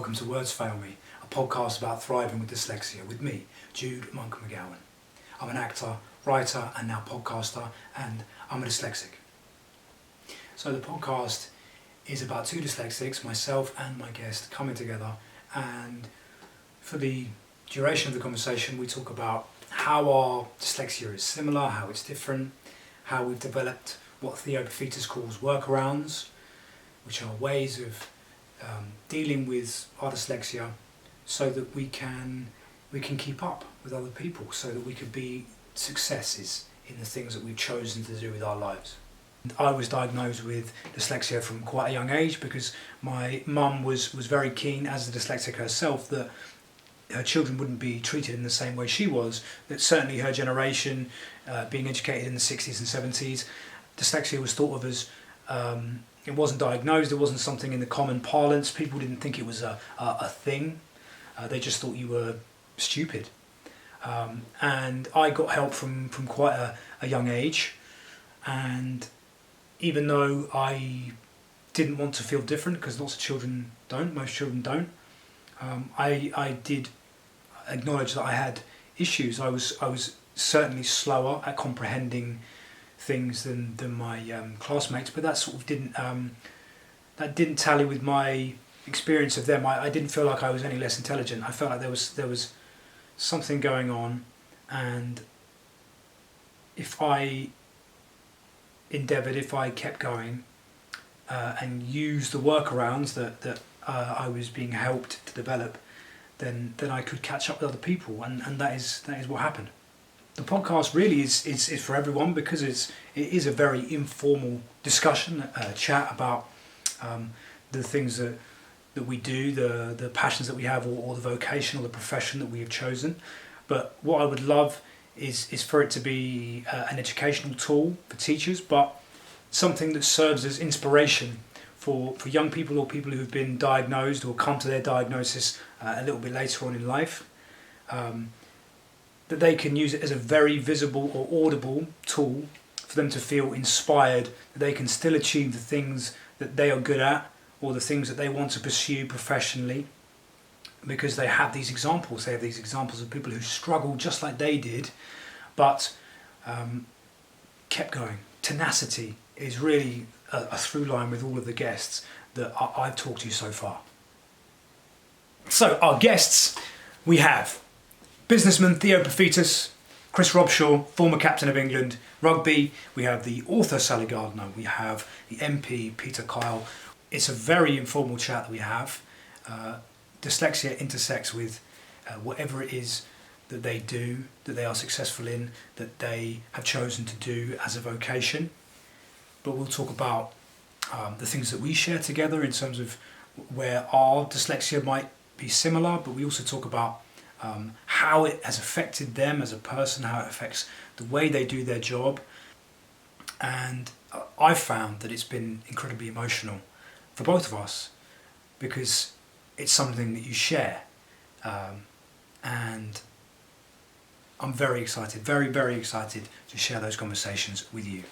welcome to Words Fail Me, a podcast about thriving with dyslexia with me, Jude Monk McGowan. I'm an actor, writer and now podcaster, and I'm a dyslexic. So the podcast is about two dyslexics, myself and my guest, coming together, and for the duration of the conversation we talk about how our dyslexia is similar, how it's different, how we've developed what Theo Paphitis calls workarounds, which are ways of dealing with our dyslexia so that we can keep up with other people, so that we could be successes in the things that we've chosen to do with our lives. I was diagnosed with dyslexia from quite a young age because my mum was very keen, as a dyslexic herself, that her children wouldn't be treated in the same way she was, that certainly her generation, being educated in the 60s and 70s, dyslexia was thought of as, it wasn't diagnosed, it wasn't something in the common parlance, people didn't think it was a thing, they just thought you were stupid. And I got help from quite a young age, and even though I didn't want to feel different, because lots of children don't, most children don't, I did acknowledge that I had issues. I was certainly slower at comprehending things than my classmates, but that sort of didn't tally with my experience of them. I didn't feel like I was any less intelligent. I felt like there was something going on, and if I kept going and used the workarounds that I was being helped to develop, then I could catch up with other people, and that is what happened. The podcast really is for everyone, because it is a very informal discussion, chat about the things that we do, the passions that we have, or the vocation or the profession that we have chosen. But what I would love is for it to be an educational tool for teachers, but something that serves as inspiration for young people or people who have been diagnosed or come to their diagnosis a little bit later on in life, that they can use it as a very visible or audible tool for them to feel inspired, that they can still achieve the things that they are good at or the things that they want to pursue professionally, because they have these examples. They have these examples of people who struggled just like they did, but kept going. Tenacity is really a through line with all of the guests that I've talked to so far. So our guests, we have businessman Theo Paphitis, Chris Robshaw, former captain of England, rugby. We have the author Sally Gardner. We have the MP Peter Kyle. It's a very informal chat that we have. Dyslexia intersects with whatever it is that they do, that they are successful in, that they have chosen to do as a vocation. But we'll talk about the things that we share together in terms of where our dyslexia might be similar, but we also talk about how it has affected them as a person, how it affects the way they do their job. And I've found that it's been incredibly emotional for both of us, because it's something that you share, and I'm very excited, very, very excited to share those conversations with you.